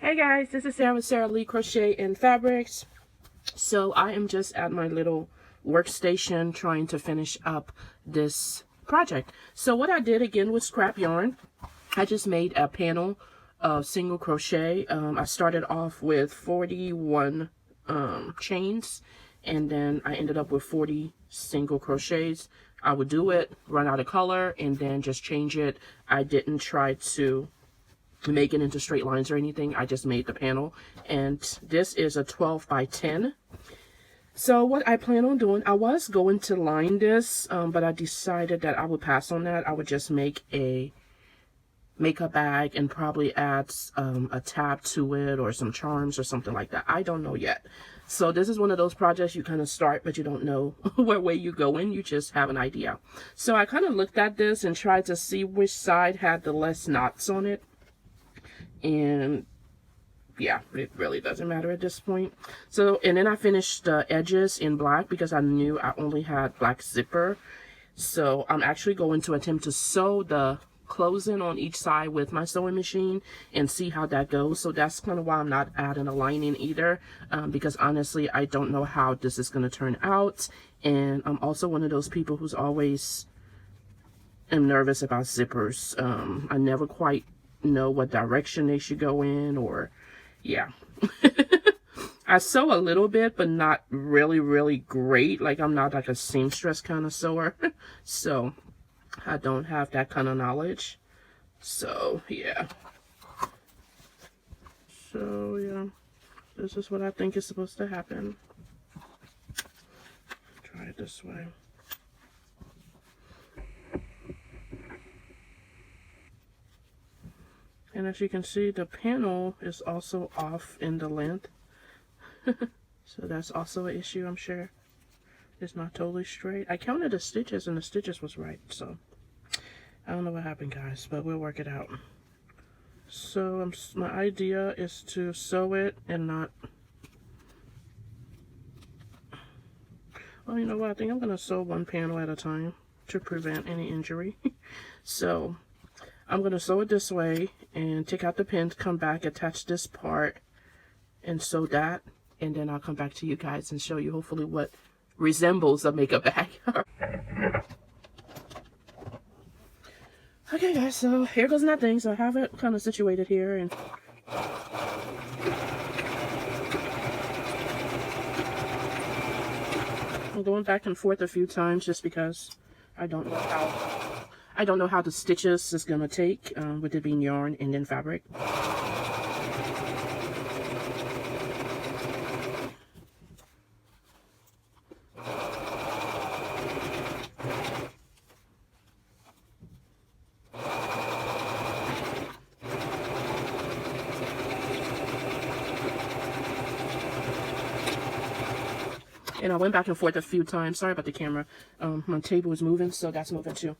Hey guys, this is Sarah with SarahleeCrochet&Fabrics. So I am just at my little workstation trying to finish up this project. So what I did again with scrap yarn, I just made a panel of single crochet. I started off with 41 chains, and then I ended up with 40 single crochets. I would do it, run out of color, and then just change it. I didn't try to make it into straight lines or anything. I just made the panel, and this is a 12 by 10. So what I plan on doing, I was going to line this, but I decided that I would pass on that. I would just make a makeup bag and probably add a tab to it or some charms or something like that. I don't know yet. So this is one of those projects you kind of start, but you don't know where way you go in. You just have an idea. So I kind of looked at this and tried to see which side had the less knots on it. And yeah, it really doesn't matter at this point. So, and then I finished the edges in black because I knew I only had black zipper. So I'm actually going to attempt to sew the closing on each side with my sewing machine and see how that goes. So that's kind of why I'm not adding a lining either, because honestly I don't know how this is going to turn out. And I'm also one of those people who's always am nervous about zippers. I never quite know what direction they should go in, or yeah. I sew a little bit, but not really great. Like, I'm not like a seamstress kind of sewer. So I don't have that kind of knowledge. So yeah. So yeah, this is what I think is supposed to happen. Try it this way. And as you can see, the panel is also off in the length. So that's also an issue, I'm sure. It's not totally straight. I counted the stitches and the stitches was right. So I don't know what happened, guys, but we'll work it out. So my idea is to sew it and not... Well, you know what? I think I'm going to sew one panel at a time to prevent any injury. So I'm going to sew it this way and take out the pins, come back, attach this part, and sew that. And then I'll come back to you guys and show you hopefully what resembles a makeup bag. Okay, guys, so here goes that thing. So I have it kind of situated here, and I'm going back and forth a few times just because I don't know how the stitches is gonna take with it being yarn and then fabric. And I went back and forth a few times. Sorry about the camera. My table is moving, so that's moving too.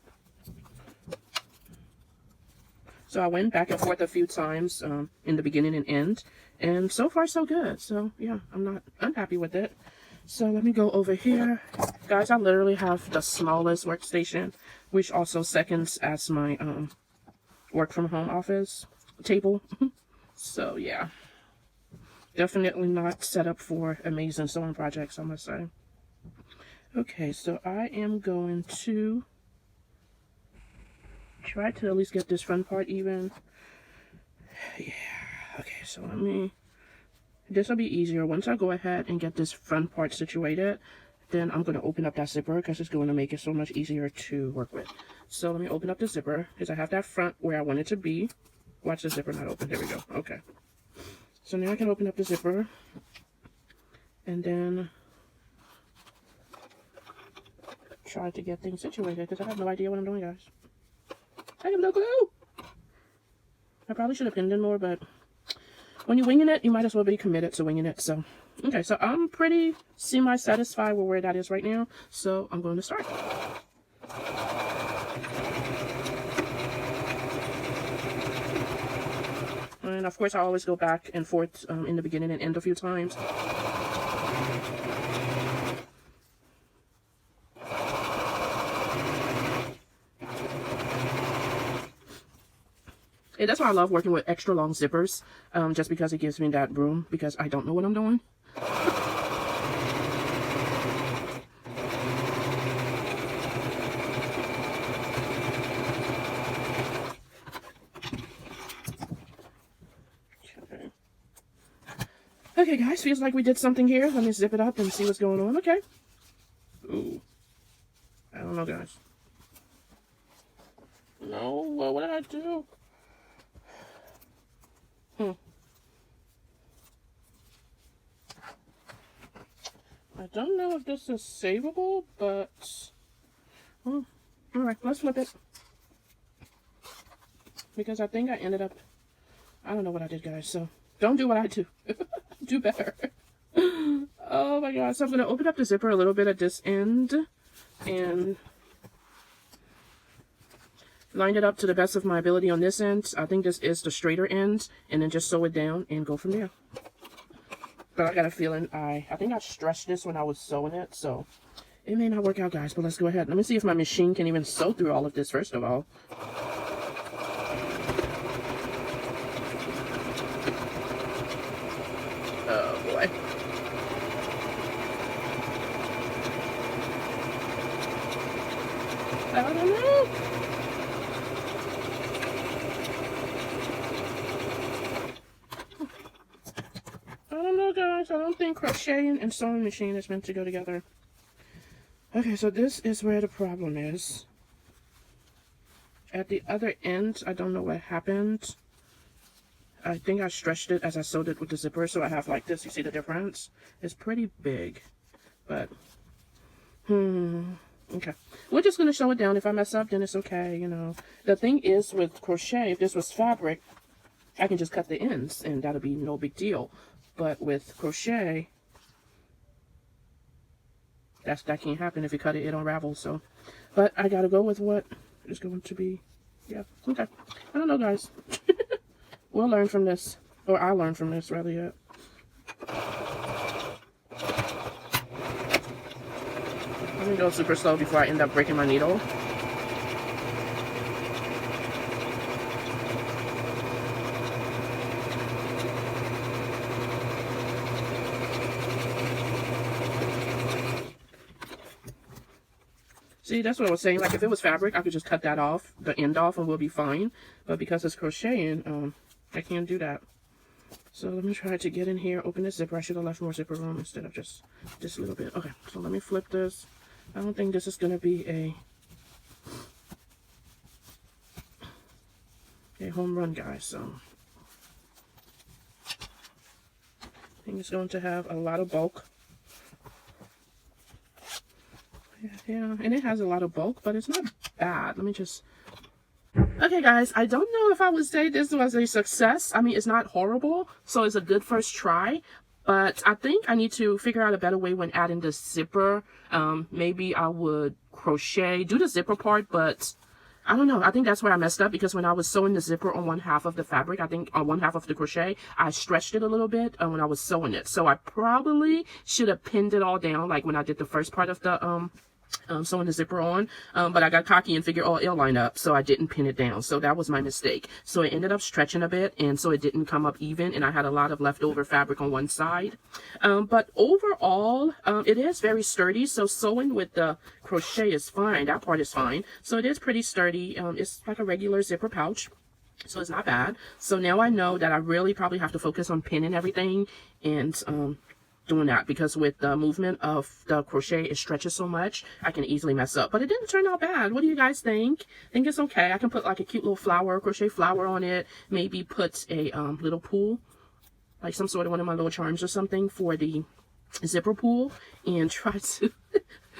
So I went back and forth a few times in the beginning and end. And so far, so good. So yeah, I'm not unhappy with it. So let me go over here. Guys, I literally have the smallest workstation, which also seconds as my work from home office table. So yeah. Definitely not set up for amazing sewing projects, I must say. Okay, so I am going to try to at least get this front part even. Yeah, okay, so this will be easier. Once I go ahead and get this front part situated, then I'm going to open up that zipper because it's going to make it so much easier to work with. So let me open up the zipper because I have that front where I want it to be. Watch the zipper not open. There we go. Okay. So now I can open up the zipper, and then try to get things situated, because I have no idea what I'm doing, guys. I have no clue! I probably should have pinned in more, but when you're winging it, you might as well be committed to winging it. So, okay, so I'm pretty semi-satisfied with where that is right now, so I'm going to start. And of course, I always go back and forth in the beginning and end a few times. And that's why I love working with extra long zippers, just because it gives me that room, because I don't know what I'm doing. Okay, guys, feels like we did something here. Let me zip it up and see what's going on. Okay. Ooh. I don't know, guys. No, what did I do? I don't know if this is savable, but... alright, let's flip it. Because I think I ended up... I don't know what I did, guys, so... Don't do what I do. Do better. Oh my god. So I'm going to open up the zipper a little bit at this end. And... line it up to the best of my ability on this end. I think this is the straighter end. And then just sew it down and go from there. But I got a feeling I think I stretched this when I was sewing it. So it may not work out, guys. But let's go ahead. Let me see if my machine can even sew through all of this first of all. Oh boy. I don't know. I don't know, guys. I don't think crocheting and sewing machine is meant to go together. Okay, so this is where the problem is. At the other end, I don't know what happened. I think I stretched it as I sewed it with the zipper, so I have like this. You see the difference? It's pretty big, but okay. We're just gonna sew it down. If I mess up, then it's okay. You know, the thing is with crochet, if this was fabric, I can just cut the ends, and that'll be no big deal. But with crochet, that can't happen. If you cut it, it unravels. So, but I gotta go with what is going to be. Yeah. Okay. I don't know, guys. We'll learn from this, or I learned from this, rather yet. Let me go super slow before I end up breaking my needle. See, that's what I was saying. Like, if it was fabric, I could just cut that off, the end off, and we'll be fine. But because it's crocheting, I can't do that. So let me try to get in here, open this zipper. I should have left more zipper room instead of just this little bit. Okay, so let me flip this. I don't think this is going to be a home run, guys. So I think it's going to have a lot of bulk. Yeah, and it has a lot of bulk, but it's not bad. Let me just... Okay, guys, I don't know if I would say this was a success. I mean, it's not horrible, so it's a good first try. But I think I need to figure out a better way when adding the zipper. Maybe I would crochet, do the zipper part, but I don't know. I think that's where I messed up, because when I was sewing the zipper on one half of the fabric, I think on one half of the crochet, I stretched it a little bit when I was sewing it. So I probably should have pinned it all down, like when I did the first part of the sewing the zipper on, but I got cocky and figured, oh, it'll line up, so I didn't pin it down. So that was my mistake. So it ended up stretching a bit, and so it didn't come up even, and I had a lot of leftover fabric on one side. But overall, it is very sturdy, so sewing with the crochet is fine. That part is fine. So it is pretty sturdy. It's like a regular zipper pouch, so it's not bad. So now I know that I really probably have to focus on pinning everything and doing that, because with the movement of the crochet, it stretches so much, I can easily mess up. But it didn't turn out bad. What do you guys think? I think it's okay. I can put like a cute little flower, crochet flower on it. Maybe put a little pool, like some sort of one of my little charms or something for the zipper pool, and try to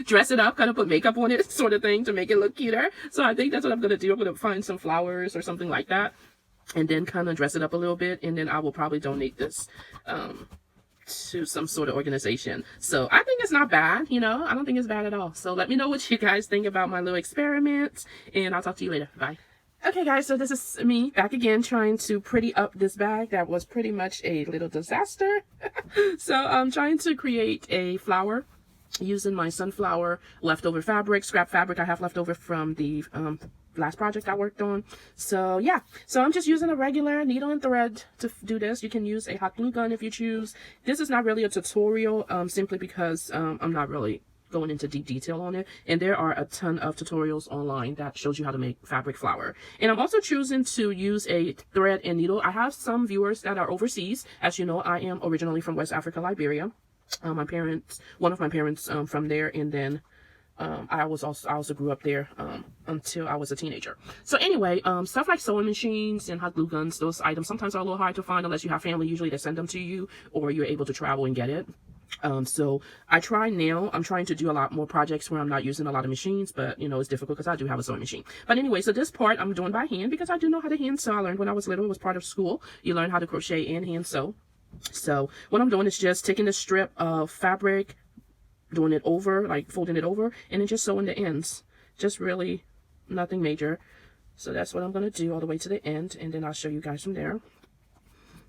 dress it up, kind of put makeup on it sort of thing to make it look cuter. So I think that's what I'm going to do. I'm going to find some flowers or something like that, and then kind of dress it up a little bit, and then I will probably donate this to some sort of organization. So I think it's not bad, you know. I don't think it's bad at all. So let me know what you guys think about my little experiment, and I'll talk to you later. Bye. Okay, guys, so this is me back again trying to pretty up this bag that was pretty much a little disaster. So I'm trying to create a flower using my sunflower leftover fabric, scrap fabric I have left over from the last project I worked on. So yeah, so I'm just using a regular needle and thread to do this. You can use a hot glue gun if you choose. This is not really a tutorial, simply because I'm not really going into deep detail on it, and there are a ton of tutorials online that shows you how to make fabric flower. And I'm also choosing to use a thread and needle. I have some viewers that are overseas. As you know, I am originally from West Africa, Liberia. One of my parents from there, and then I also grew up there until I was a teenager. So anyway, stuff like sewing machines and hot glue guns, those items sometimes are a little hard to find unless you have family usually that send them to you, or you're able to travel and get it. So I'm trying to do a lot more projects where I'm not using a lot of machines, but you know, it's difficult because I do have a sewing machine. But anyway, so this part I'm doing by hand because I do know how to hand sew. I learned when I was little. It was part of school. You learn how to crochet and hand sew. So what I'm doing is just taking a strip of fabric, doing it over, like folding it over, and then just sewing the ends. Just really nothing major. So that's what I'm going to do all the way to the end, and then I'll show you guys from there.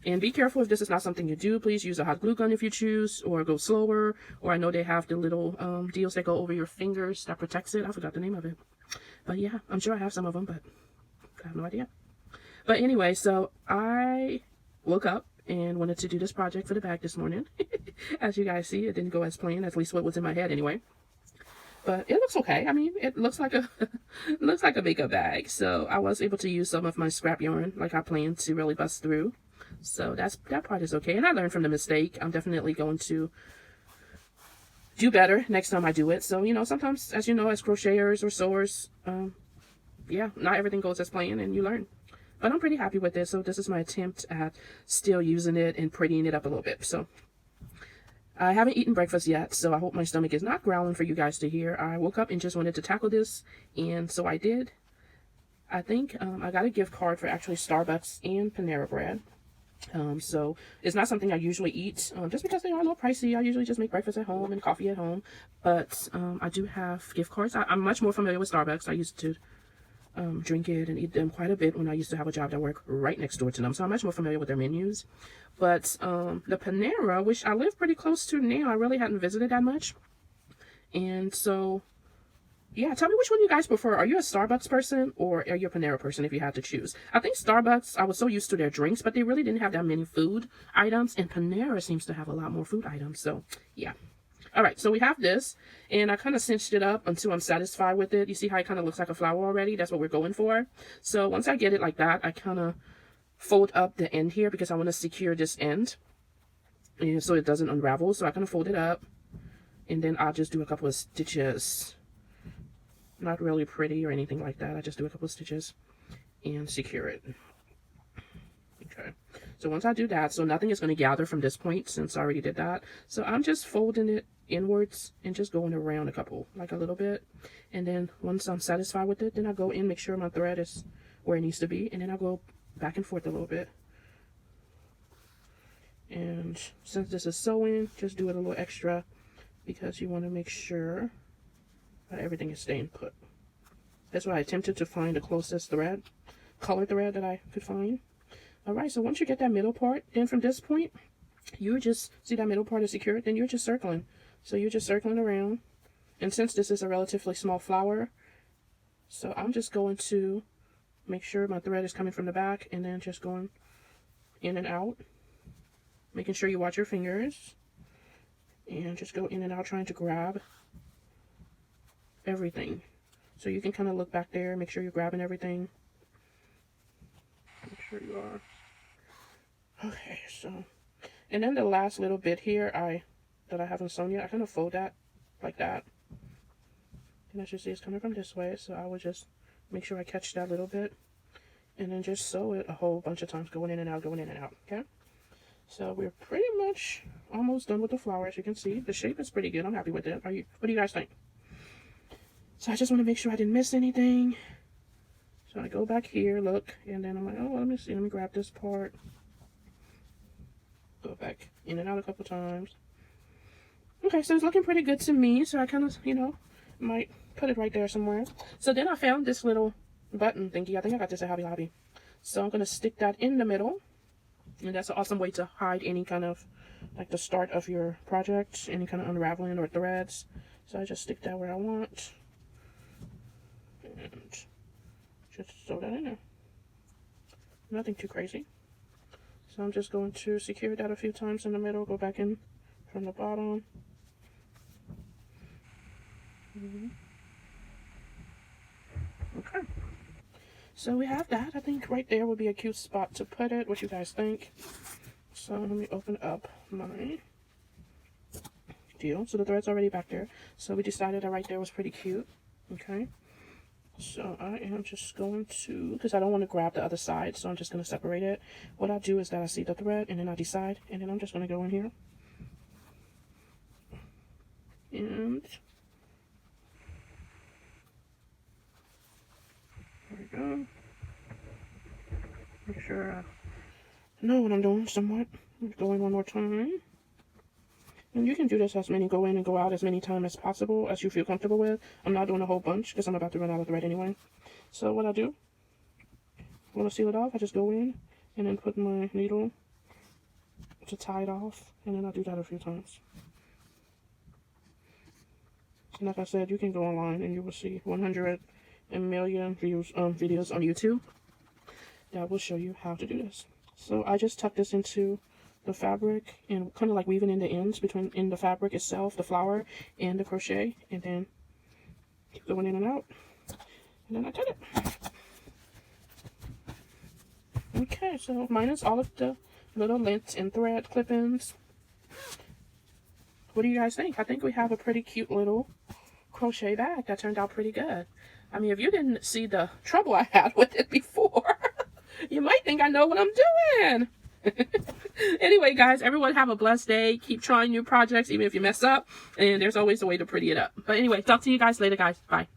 And be careful if this is not something you do. Please use a hot glue gun if you choose, or go slower. Or I know they have the little deals that go over your fingers that protects it. I forgot the name of it. But yeah, I'm sure I have some of them, but I have no idea. But anyway, so I woke up and wanted to do this project for the bag this morning. As you guys see, it didn't go as planned, at least what was in my head anyway. But it looks okay. I mean, it looks like a looks like a makeup bag. So I was able to use some of my scrap yarn like I planned to really bust through. So that part is okay. And I learned from the mistake. I'm definitely going to do better next time I do it. So, you know, sometimes, as you know, as crocheters or sewers, yeah, not everything goes as planned, and you learn. But I'm pretty happy with this. So this is my attempt at still using it and prettying it up a little bit. So I haven't eaten breakfast yet, so I hope my stomach is not growling for you guys to hear. I woke up and just wanted to tackle this, and so I did. I think I got a gift card for actually Starbucks and Panera Bread. So it's not something I usually eat, just because they are a little pricey. I usually just make breakfast at home and coffee at home. But I do have gift cards. I'm much more familiar with Starbucks. I used to drink it and eat them quite a bit when I used to have a job that worked right next door to them. So I'm much more familiar with their menus. But the Panera, which I live pretty close to now, I really hadn't visited that much. And so, yeah, tell me which one you guys prefer. Are you a Starbucks person, or are you a Panera person if you had to choose? I think Starbucks, I was so used to their drinks, but they really didn't have that many food items. And Panera seems to have a lot more food items. So, yeah. All right, so we have this, and I kind of cinched it up until I'm satisfied with it. You see how it kind of looks like a flower already? That's what we're going for. So once I get it like that, I kind of fold up the end here because I want to secure this end, and so it doesn't unravel. So I kind of fold it up, and then I'll just do a couple of stitches. Not really pretty or anything like that. I just do a couple of stitches and secure it. Okay, so once I do that, so nothing is going to gather from this point since I already did that. So I'm just folding it inwards and just going around a couple, like a little bit. And then once I'm satisfied with it, then I go in, make sure my thread is where it needs to be, and then I go back and forth a little bit. And since this is sewing, just do it a little extra because you want to make sure that everything is staying put. That's why I attempted to find the closest thread, color thread that I could find. Alright, so once you get that middle part, then from this point, you just, see that middle part is secured, then you're just circling. So you're just circling around. And since this is a relatively small flower, so I'm just going to make sure my thread is coming from the back, and then just going in and out. Making sure you watch your fingers. And just go in and out trying to grab everything. So you can kind of look back there, make sure you're grabbing everything. Make sure you are. Okay, so, and then the last little bit here that I haven't sewn yet, I kind of fold that like that. And as you see, it's coming from this way, so I will just make sure I catch that little bit, and then just sew it a whole bunch of times, going in and out, going in and out. Okay, so we're pretty much almost done with the flower. As you can see, the shape is pretty good. I'm happy with it. What do you guys think? So I just want to make sure I didn't miss anything. So I go back here, look, and then I'm like, oh, let me see, let me grab this part. Go back in and out a couple times. Okay, so it's looking pretty good to me. So I kind of, you know, might put it right there somewhere. So then I found this little button thingy. I think I got this at Hobby Lobby. So I'm going to stick that in the middle. And that's an awesome way to hide any kind of, like the start of your project, any kind of unraveling or threads. So I just stick that where I want. And just sew that in there. Nothing too crazy. So I'm just going to secure that a few times in the middle, go back in from the bottom. Okay. So we have that. I think right there would be a cute spot to put it. What you guys think? So let me open up my deal. So the thread's already back there. So we decided that right there was pretty cute. Okay. So I am just going to, because I don't want to grab the other side, so I'm just going to separate it. What I do is that I see the thread, and then I decide, and then I'm just going to go in here. And there we go. Make sure I know what I'm doing somewhat. Go in one more time. And you can do this as many, go in and go out as many times as possible, as you feel comfortable with. I'm not doing a whole bunch because I'm about to run out of thread anyway. So what I do, I want to seal it off. I just go in and then put my needle to tie it off. And then I do that a few times. And like I said, you can go online and you will see 100 million views videos on YouTube that will show you how to do this. So I just tuck this into the fabric and kind of like weaving in the ends between in the fabric itself, the flower and the crochet, and then keep going in and out, and then I cut it. Okay, so minus all of the little lint and thread clip-ins. What do you guys think? I think we have a pretty cute little crochet bag that turned out pretty good. I mean, if you didn't see the trouble I had with it before, you might think I know what I'm doing. Anyway, guys, everyone have a blessed day. Keep trying new projects, even if you mess up. And there's always a way to pretty it up. But anyway, talk to you guys later, guys. Bye.